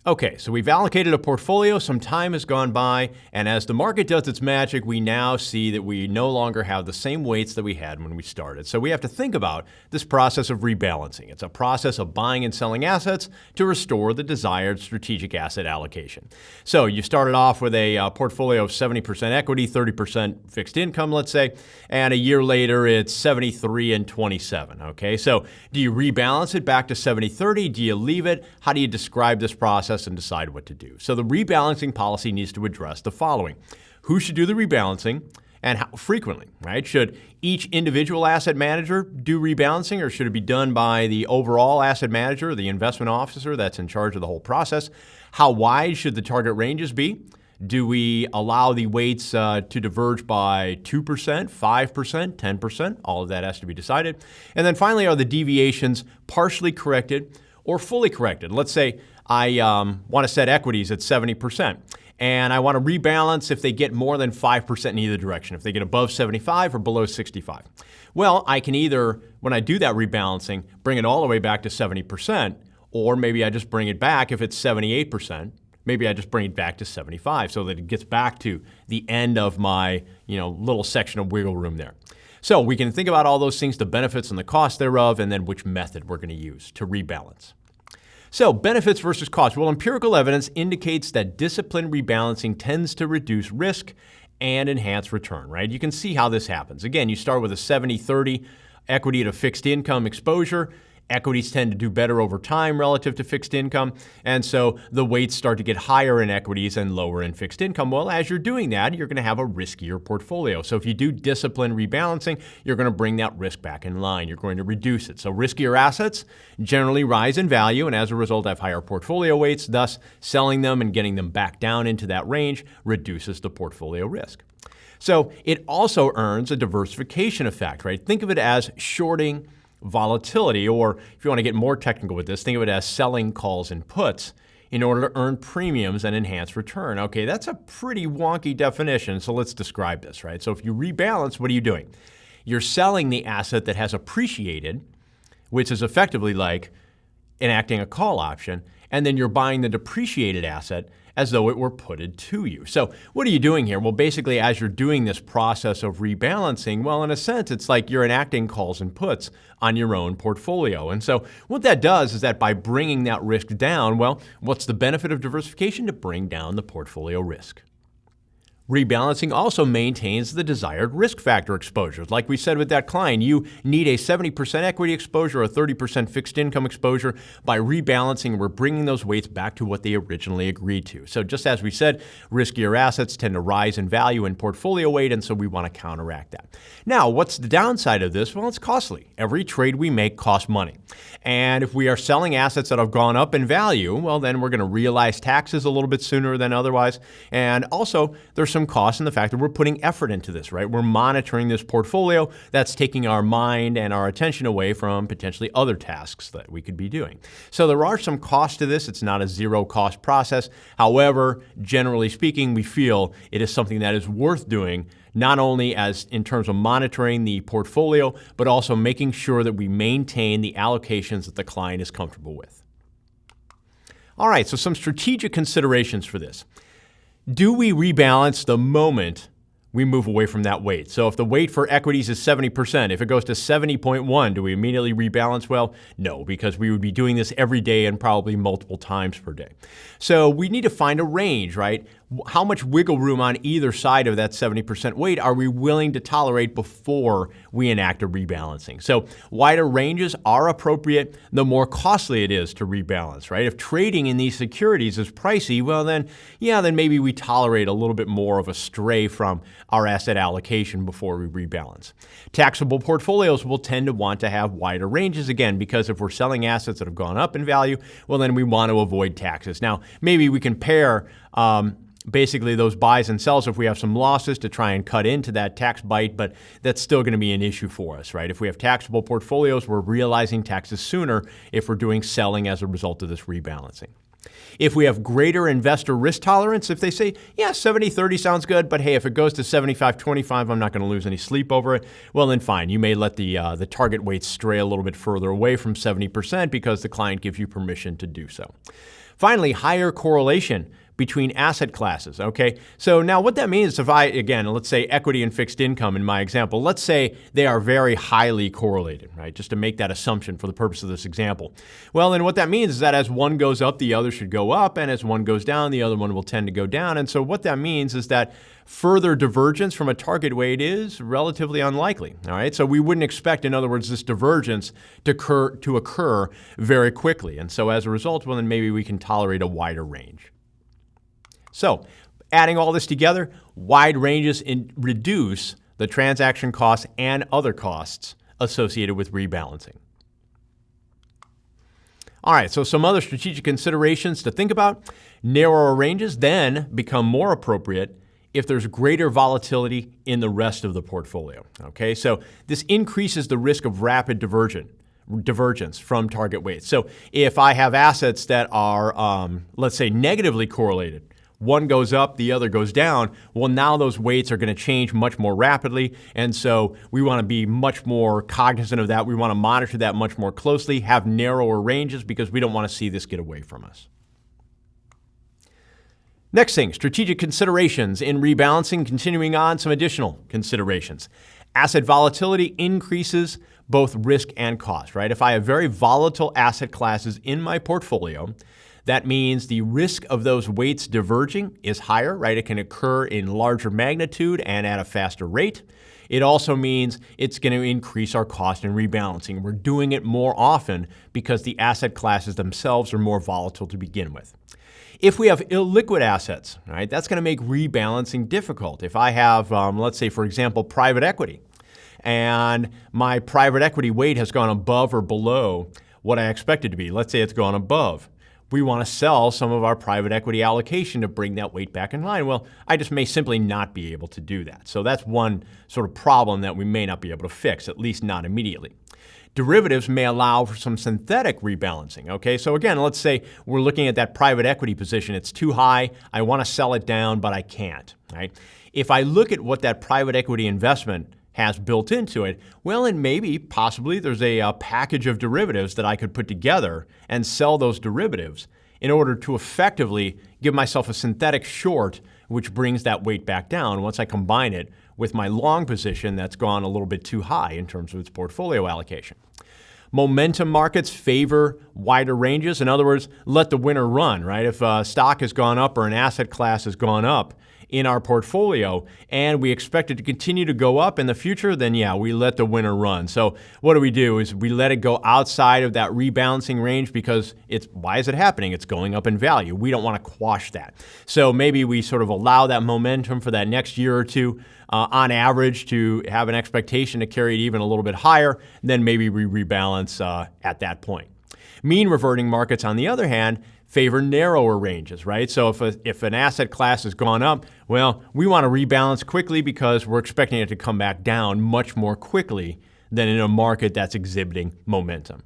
Okay, so we've allocated a portfolio, some time has gone by, and as the market does its magic, we now see that we no longer have the same weights that we had when we started. So we have to think about this process of rebalancing. It's a process of buying and selling assets to restore the desired strategic asset allocation. So you started off with a portfolio of 70% equity, 30% fixed income, let's say, and a year later it's 73 and 27, okay? So do you rebalance it back to 70-30? Do you leave it? How do you describe this process and decide what to do? So the rebalancing policy needs to address the following. Who should do the rebalancing and how frequently, right? Should each individual asset manager do rebalancing, or should it be done by the overall asset manager, the investment officer that's in charge of the whole process? How wide should the target ranges be? Do we allow the weights to diverge by 2%, 5%, 10%? All of that has to be decided. And then finally, are the deviations partially corrected or fully corrected? Let's say I want to set equities at 70%, and I want to rebalance if they get more than 5% in either direction, if they get above 75 or below 65. Well, I can either, when I do that rebalancing, bring it all the way back to 70%, or maybe I just bring it back if it's 78%. Maybe I just bring it back to 75 so that it gets back to the end of my little section of wiggle room there. So we can think about all those things, the benefits and the costs thereof, and then which method we're going to use to rebalance. So benefits versus costs. Well, empirical evidence indicates that disciplined rebalancing tends to reduce risk and enhance return, right? You can see how this happens. Again, you start with a 70-30 equity to fixed income exposure. Equities tend to do better over time relative to fixed income, and so the weights start to get higher in equities and lower in fixed income. Well, as you're doing that, you're going to have a riskier portfolio. So if you do disciplined rebalancing, you're going to bring that risk back in line. You're going to reduce it. So riskier assets generally rise in value, and as a result have higher portfolio weights. Thus, selling them and getting them back down into that range reduces the portfolio risk. So it also earns a diversification effect, right? Think of it as shorting volatility, or if you want to get more technical with this, think of it as selling calls and puts in order to earn premiums and enhance return. Okay, that's a pretty wonky definition, so let's describe this, right? So if you rebalance, what are you doing? You're selling the asset that has appreciated, which is effectively like enacting a call option, and then you're buying the depreciated asset as though it were putted to you. So what are you doing here? Well, basically, as you're doing this process of rebalancing, well, in a sense, it's like you're enacting calls and puts on your own portfolio. And so what that does is that by bringing that risk down, well, what's the benefit of diversification? To bring down the portfolio risk. Rebalancing also maintains the desired risk factor exposures. Like we said with that client, you need a 70% equity exposure, a 30% fixed income exposure. By rebalancing, we're bringing those weights back to what they originally agreed to. So just as we said, riskier assets tend to rise in value and portfolio weight, and so we want to counteract that. Now, what's the downside of this? Well, it's costly. Every trade we make costs money. And if we are selling assets that have gone up in value, well, then we're going to realize taxes a little bit sooner than otherwise. And also, there's some costs in the fact that we're putting effort into this, right? We're monitoring this portfolio. That's taking our mind and our attention away from potentially other tasks that we could be doing. So there are some costs to this. It's not a zero-cost process. However, generally speaking, we feel it is something that is worth doing, not only as in terms of monitoring the portfolio, but also making sure that we maintain the allocations that the client is comfortable with. All right, so some strategic considerations for this. Do we rebalance the moment we move away from that weight? So if the weight for equities is 70%, if it goes to 70.1, do we immediately rebalance? Well, no, because we would be doing this every day and probably multiple times per day. So we need to find a range, right? How much wiggle room on either side of that 70% weight are we willing to tolerate before we enact a rebalancing? So wider ranges are appropriate, the more costly it is to rebalance, right? If trading in these securities is pricey, well then maybe we tolerate a little bit more of a stray from our asset allocation before we rebalance. Taxable portfolios will tend to want to have wider ranges again, because if we're selling assets that have gone up in value, well then we want to avoid taxes. Now, maybe we can pair basically those buys and sells if we have some losses to try and cut into that tax bite, but that's still going to be an issue for us, right? If we have taxable portfolios, we're realizing taxes sooner if we're doing selling as a result of this rebalancing. If we have greater investor risk tolerance, if they say, yeah, 70-30 sounds good, but hey, if it goes to 75-25, I'm not going to lose any sleep over it, well then fine. You may let the target weight stray a little bit further away from 70% because the client gives you permission to do so. Finally, higher correlation between asset classes, okay? So now what that means, if again, let's say equity and fixed income in my example, let's say they are very highly correlated, right? Just to make that assumption for the purpose of this example. Well, then what that means is that as one goes up, the other should go up, and as one goes down, the other one will tend to go down. And so what that means is that further divergence from a target weight is relatively unlikely, all right? So we wouldn't expect, in other words, this divergence to occur very quickly. And so as a result, well, then maybe we can tolerate a wider range. So, adding all this together, wide ranges reduce the transaction costs and other costs associated with rebalancing. All right, so some other strategic considerations to think about. Narrower ranges then become more appropriate if there's greater volatility in the rest of the portfolio. Okay, so this increases the risk of rapid divergence from target weights. So if I have assets that are, let's say, negatively correlated, one goes up, the other goes down, well, now those weights are going to change much more rapidly, and so we want to be much more cognizant of that. We want to monitor that much more closely, have narrower ranges, because we don't want to see this get away from us. Next thing, strategic considerations in rebalancing. Continuing on, some additional considerations. Asset volatility increases both risk and cost, right? If I have very volatile asset classes in my portfolio, that means the risk of those weights diverging is higher, right? It can occur in larger magnitude and at a faster rate. It also means it's going to increase our cost in rebalancing. We're doing it more often because the asset classes themselves are more volatile to begin with. If we have illiquid assets, right, that's going to make rebalancing difficult. If I have, let's say, for example, private equity, and my private equity weight has gone above or below what I expect it to be. Let's say it's gone above. We want to sell some of our private equity allocation to bring that weight back in line. Well, I just may simply not be able to do that. So that's one sort of problem that we may not be able to fix, at least not immediately. Derivatives may allow for some synthetic rebalancing, okay? So again, let's say we're looking at that private equity position. It's too high. I want to sell it down, but I can't, right? If I look at what that private equity investment has built into it, well, and maybe, possibly, there's a package of derivatives that I could put together and sell those derivatives in order to effectively give myself a synthetic short, which brings that weight back down once I combine it with my long position that's gone a little bit too high in terms of its portfolio allocation. Momentum markets favor wider ranges. In other words, let the winner run, right? If a stock has gone up or an asset class has gone up in our portfolio and we expect it to continue to go up in the future, then yeah, we let the winner run. So what do? Is we let it go outside of that rebalancing range because why is it happening? It's going up in value. We don't want to quash that. So maybe we sort of allow that momentum for that next year or two on average to have an expectation to carry it even a little bit higher, then maybe we rebalance at that point. Mean reverting markets, on the other hand, favor narrower ranges, right? So if an asset class has gone up, well, we want to rebalance quickly because we're expecting it to come back down much more quickly than in a market that's exhibiting momentum.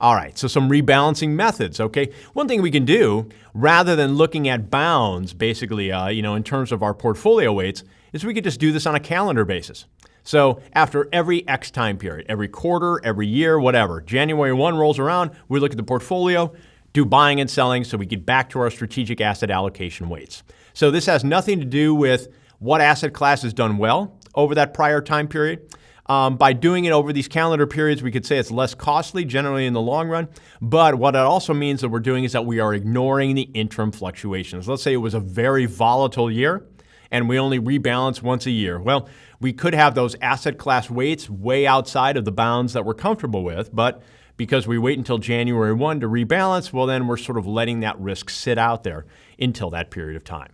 All right, so some rebalancing methods, okay? One thing we can do, rather than looking at bounds, basically, in terms of our portfolio weights, is we could just do this on a calendar basis. So after every X time period, every quarter, every year, whatever, January 1 rolls around, we look at the portfolio, do buying and selling so we get back to our strategic asset allocation weights. So this has nothing to do with what asset class has done well over that prior time period. By doing it over these calendar periods, we could say it's less costly generally in the long run. But what it also means that we're doing is that we are ignoring the interim fluctuations. Let's say it was a very volatile year and we only rebalance once a year. Well, we could have those asset class weights way outside of the bounds that we're comfortable with, but because we wait until January 1 to rebalance, well, then we're sort of letting that risk sit out there until that period of time.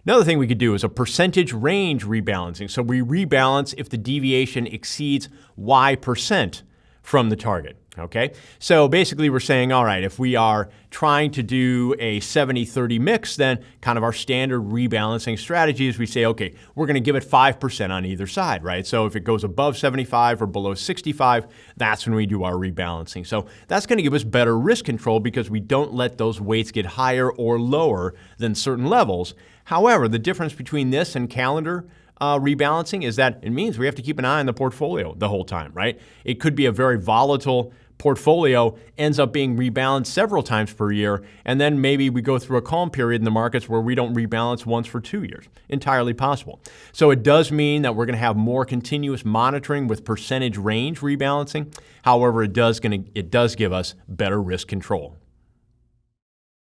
Another thing we could do is a percentage range rebalancing. So we rebalance if the deviation exceeds Y% from the target, okay? So basically we're saying, all right, if we are trying to do a 70-30 mix, then kind of our standard rebalancing strategy is we say, okay, we're going to give it 5% on either side, right? So if it goes above 75 or below 65, that's when we do our rebalancing. So that's going to give us better risk control because we don't let those weights get higher or lower than certain levels. However, the difference between this and calendar rebalancing is that it means we have to keep an eye on the portfolio the whole time, right? It could be a very volatile portfolio ends up being rebalanced several times per year, and then maybe we go through a calm period in the markets where we don't rebalance once for 2 years. Entirely possible. So it does mean that we're going to have more continuous monitoring with percentage range rebalancing. However, it does give us better risk control.